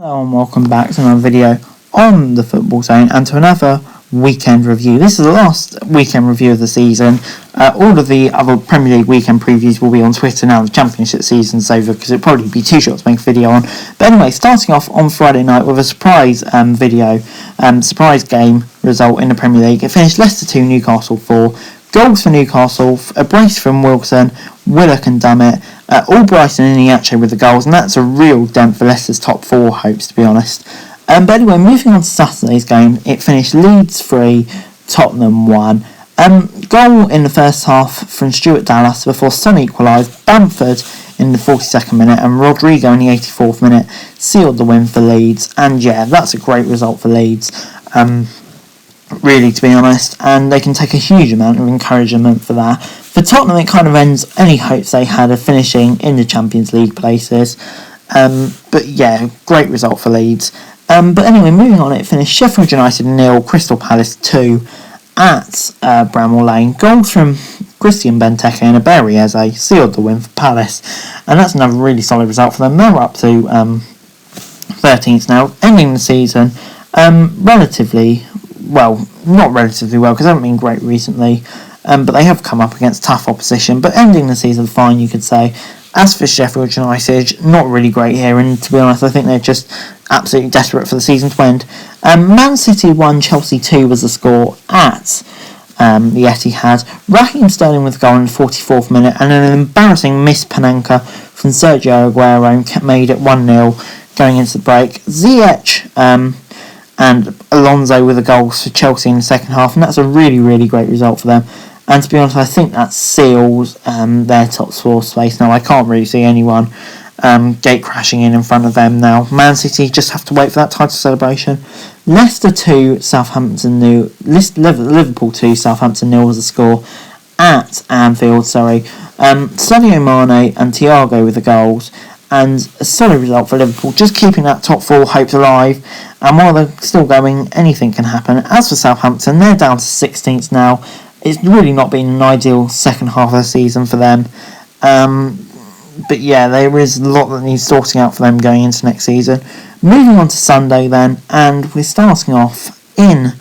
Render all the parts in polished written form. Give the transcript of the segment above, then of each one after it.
Hello and welcome back to another video on the Football Zone and to another weekend review. This is the last weekend review of the season. All of the other Premier League weekend previews will be on Twitter now the Championship season's over, because it'll probably be too short to make a video on. But anyway, starting off on Friday night with a surprise surprise game result in the Premier League. It finished Leicester 2, Newcastle 4. Goals for Newcastle, a brace from Wilson, Willock and Dummett, all Brighton and Iniacho with the goals, and that's a real dent for Leicester's top four hopes, to be honest. But anyway, moving on to Saturday's game, it finished Leeds 3, Tottenham 1. Goal in the first half from Stuart Dallas before Son equalised, Bamford in the 42nd minute and Rodrigo in the 84th minute sealed the win for Leeds, and yeah, that's a great result for Leeds. Really, to be honest, and they can take a huge amount of encouragement for that. For Tottenham, it kind of ends any hopes they had of finishing in the Champions League places. But yeah, great result for Leeds. But anyway, moving on, it finished Sheffield United 0, Crystal Palace 2 at Bramall Lane. Goals from Christian Benteke and Ebery Eze sealed the win for Palace, and that's another really solid result for them. They're up to 13th now, ending the season relatively well, not relatively well, because they haven't been great recently, but they have come up against tough opposition, but ending the season fine, you could say. As for Sheffield United, not really great here, and to be honest, I think they're just absolutely desperate for the season to end. Man City 1, Chelsea 2 was the score at the Etihad. Raheem Sterling with a goal in the 44th minute, and an embarrassing miss Panenka from Sergio Aguero made it 1-0 going into the break. Ziyech and Alonso with the goals for Chelsea in the second half, and that's a really, really great result for them. And to be honest, I think that seals their top four space now. I can't really see anyone gate crashing in front of them now. Man City just have to wait for that title celebration. Leicester 2, Southampton 0. Liverpool 2, Southampton 0 was the score at Anfield. Sadio Mane and Thiago with the goals, and a solid result for Liverpool, just keeping that top four hopes alive. And while they're still going, anything can happen. As for Southampton, they're down to 16th now. It's really not been an ideal second half of the season for them. But yeah, there is a lot that needs sorting out for them going into next season. Moving on to Sunday then, and we're starting off in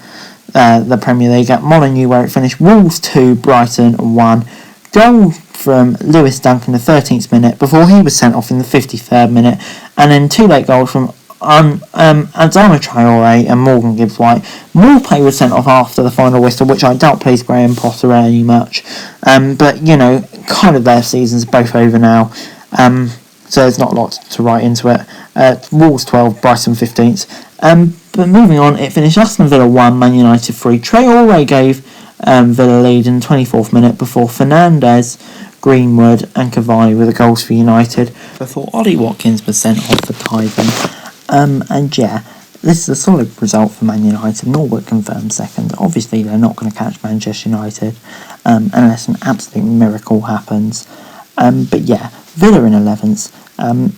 the Premier League at Molineux, where it finished Wolves 2, Brighton 1. Goal from Lewis Dunk in the 13th minute before he was sent off in the 53rd minute, and then two late goals from Adama Traore and Morgan Gibbs-White. Maupay was sent off after the final whistle, which I doubt pleased Graham Potter any much. But, you know, kind of their seasons both over now. So there's not a lot to write into it. Wolves 12, Brighton 15th. But moving on, it finished Aston Villa 1, Man United 3. Traore gave Villa lead in the 24th minute before Fernandes, Greenwood and Cavani with the goals for United, before Ollie Watkins was sent off for tithing. And yeah, this is a solid result for Man United. Norwood confirmed second. Obviously, they're not going to catch Manchester United unless an absolute miracle happens. But yeah, Villa in 11th.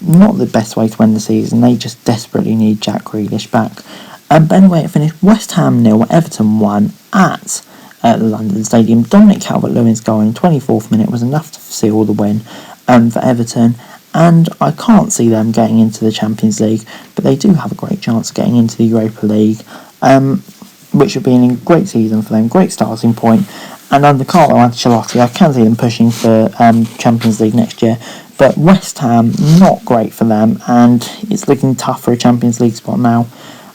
Not the best way to end the season. They just desperately need Jack Grealish back. But anyway, it finished West Ham 0, Everton 1 at the London Stadium. Dominic Calvert-Lewin's goal in the 24th minute was enough to seal the win for Everton. And I can't see them getting into the Champions League, but they do have a great chance of getting into the Europa League, which would be a great season for them, great starting point. And under Carlo Ancelotti, I can see them pushing for Champions League next year. But West Ham, not great for them, and it's looking tough for a Champions League spot now.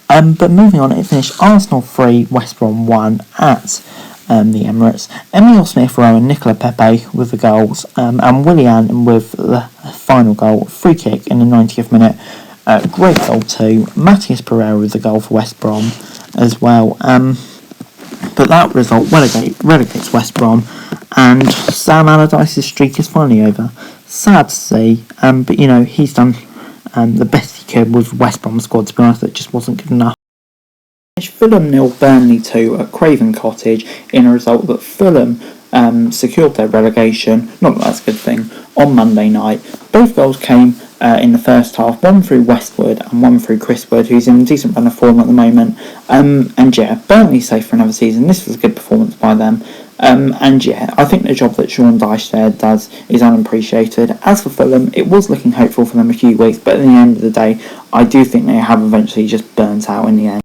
But moving on, it finished Arsenal 3, West Brom 1 at the Emirates. Emile Smith-Rowe and Nicola Pepe with the goals, and Willian with the final goal, free kick in the 90th minute. Great goal too. Matthias Pereira with the goal for West Brom as well. But that result relegates West Brom, and Sam Allardyce's streak is finally over. Sad to see, but you know, he's done the best he could with West Brom squad. To be honest, it just wasn't good enough. Fulham 0, Burnley 2 at Craven Cottage in a result that Fulham secured their relegation, not that that's a good thing, on Monday night. Both goals came in the first half, one through Westwood and one through Chris Wood, who's in a decent run of form at the moment. And yeah, Burnley safe for another season. This was a good performance by them. And yeah, I think the job that Sean Dyche there does is unappreciated. As for Fulham, it was looking hopeful for them a few weeks, but at the end of the day, I do think they have eventually just burnt out in the end.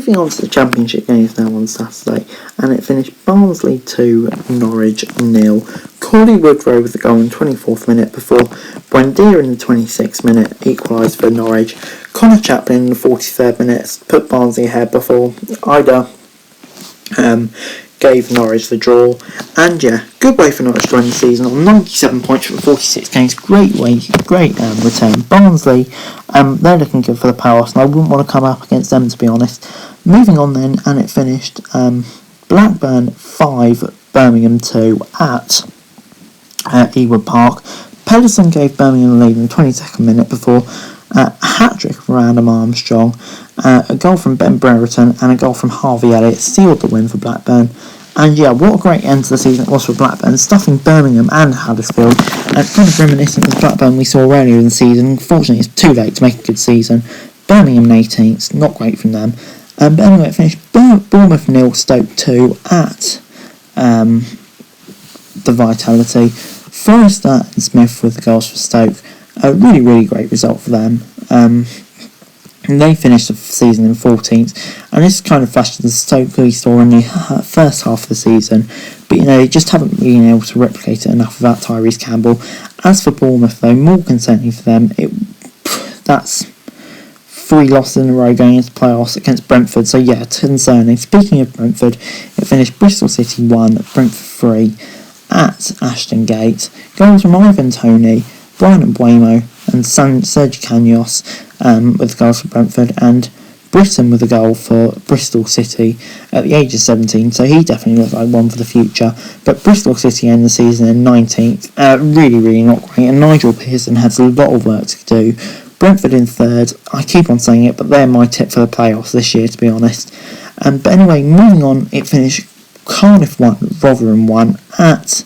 Moving on to the Championship games now on Saturday, and it finished Barnsley 2, Norwich 0. Corley Woodrow with the goal in the 24th minute before Buendia in the 26th minute equalised for Norwich. Connor Chaplin in the 43rd minute put Barnsley ahead before Ida gave Norwich the draw. And yeah, good way for Norwich to end the season on 97 points from 46 games. Great return. Barnsley, they're looking good for the playoffs, and I wouldn't want to come up against them, to be honest. Moving on then, and it finished Blackburn 5, Birmingham 2 at Ewood Park. Pedersen gave Birmingham the lead in the 22nd minute before a hat-trick from Adam Armstrong, a goal from Ben Brereton and a goal from Harvey Elliott sealed the win for Blackburn. And yeah, what a great end to the season it was for Blackburn, stuffing Birmingham and Huddersfield. Kind of reminiscent of Blackburn we saw earlier in the season. Unfortunately, it's too late to make a good season. Birmingham 18th, not great from them. But anyway, it finished Bournemouth 0, Stoke 2 at the Vitality. Forrester and Smith with the goals for Stoke. A really, really great result for them. And they finished the season in 14th, and this kind of flashed the Stoke we saw in the first half of the season, but you know, they just haven't been able to replicate it enough without Tyrese Campbell. As for Bournemouth though, more concerning for them, that's 3 losses in a row going into playoffs against Brentford, so yeah, concerning. Speaking of Brentford, it finished Bristol City 1, Brentford 3 at Ashton Gate. Goals from Ivan Toney, Brian Mbuemo and Sergio Canos with the goals for Brentford, and Britton with a goal for Bristol City at the age of 17, so he definitely looks like one for the future. But Bristol City end the season in 19th, really, really not great, and Nigel Pearson has a lot of work to do. Brentford in 3rd, I keep on saying it, but they're my tip for the playoffs this year, to be honest. But anyway, moving on, it finished Cardiff 1, Rotherham 1 at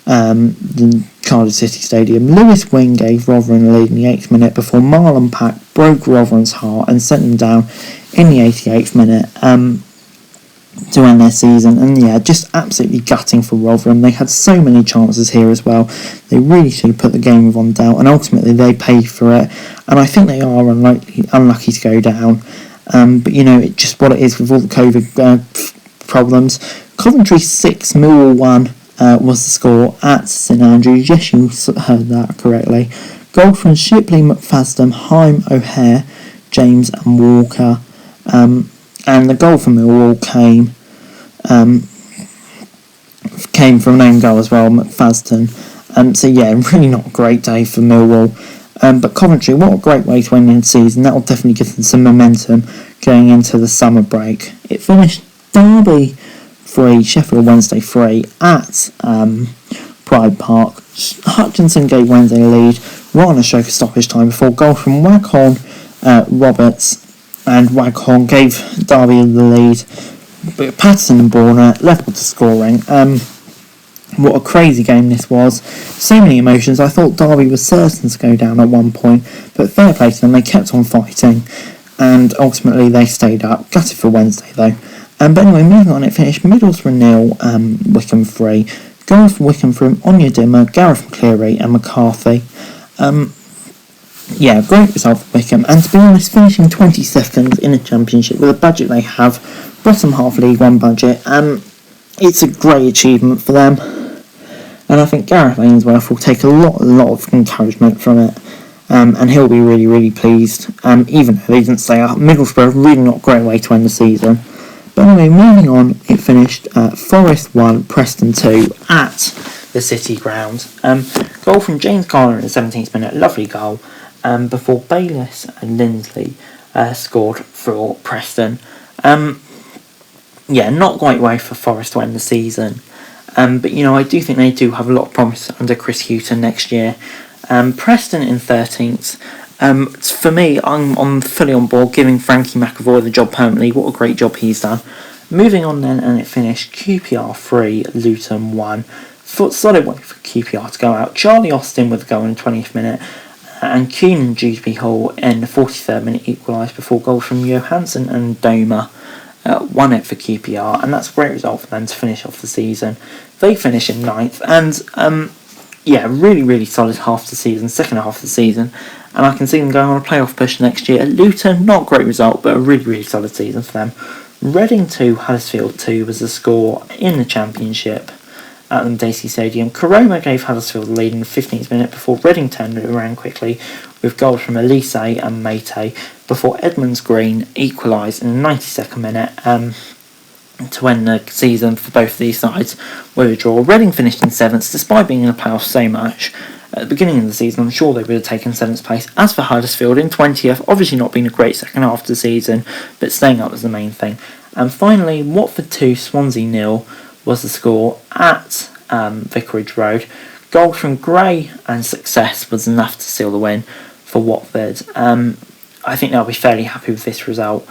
the Cardiff City Stadium. Lewis Wing gave Rotherham the lead in the 8th minute before Marlon Pack broke Rotherham's heart and sent them down in the 88th minute to end their season. And yeah, just absolutely gutting for Rotherham. They had so many chances here as well. They really should have put the game on doubt, and ultimately they paid for it. And I think they are unlucky to go down. But you know, it's just what it is with all the COVID problems. Coventry 6, Millwall 1. Was the score at St Andrews. Yes, you heard that correctly. Goal from Shipley, McFadden, Haim, O'Hare, James and Walker. And the goal from Millwall came from an own goal as well, McFadden. So yeah, really not a great day for Millwall. But Coventry, what a great way to end the season. That will definitely give them some momentum going into the summer break. It finished Derby 3, Sheffield Wednesday 3 at Pride Park. Hutchinson gave Wednesday a lead right on a stroke of stoppage time before goal from Waghorn Roberts, and Waghorn gave Derby the lead. But Patterson and Borner levelled the scoring. What a crazy game this was. So many emotions. I thought Derby was certain to go down at one point, but fair play to them, they kept on fighting, and ultimately they stayed up. Gutted for Wednesday though. But anyway, moving on, it finished Middlesbrough 0, Wickham 3. Goals for Wickham from Onyedinma, Gareth McCleary and McCarthy. Yeah, great result for Wickham. And to be honest, finishing 22nd in the Championship with a budget they have, bottom half League One budget, it's a great achievement for them. And I think Gareth Ainsworth will take a lot of encouragement from it. And he'll be really, really pleased. Even though they didn't stay up, Middlesbrough, really not a great way to end the season. But anyway, moving on, it finished Forest 1, Preston 2 at the City Ground. Goal from James Garner in the 17th minute, lovely goal, before Bayliss and Lindley scored for Preston. Yeah, not a great way for Forest to end the season. But you know, I do think they do have a lot of promise under Chris Hughton next year. Preston in 13th. For me, I'm fully on board giving Frankie McAvoy the job permanently. What a great job he's done. Moving on then, and it finished QPR 3, Luton 1. Solid way for QPR to go out. Charlie Austin with a goal in the 20th minute. and Kuhn and Dewsbury Hall in the 43rd minute equalised before goals from Johansson and Doma won it for QPR, and that's a great result for them to finish off the season. They finish in 9th, and really, really solid second half of the season, and I can see them going on a playoff push next year. Luton, not a great result, but a really, really solid season for them. Reading 2, Huddersfield 2 was the score in the Championship at the Daisy Stadium. Koroma gave Huddersfield the lead in the 15th minute before Reading turned it around quickly with goals from Elise and Mate before Edmonds Green equalised in the 92nd minute to end the season for both of these sides with a draw. Reading finished in 7th despite being in the playoffs so much. At the beginning of the season, I'm sure they would have taken 7th place. As for Huddersfield, in 20th, obviously not been a great second half of the season, but staying up was the main thing. And finally, Watford 2, Swansea 0 was the score at Vicarage Road. Goals from Gray and Success was enough to seal the win for Watford. I think they'll be fairly happy with this result.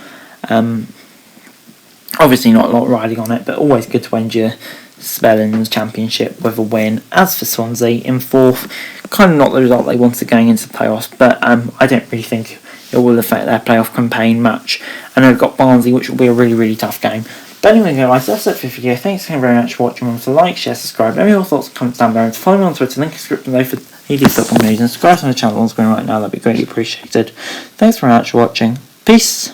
Obviously not a lot riding on it, but always good to end your spell in the Championship with a win. As for Swansea, in 4th, kind of not the result they wanted going into the playoffs, but I don't really think it will affect their playoff campaign much. And they've got Barnsley, which will be a really, really tough game. But anyway, guys, that's it for the video. Thanks very much for watching. Remember to like, share, subscribe. Let me know your thoughts and comments down below. And to follow me on Twitter, link in the description below for daily football news. And subscribe to the channel on screen right now. That'd be greatly appreciated. Thanks very much for watching. Peace.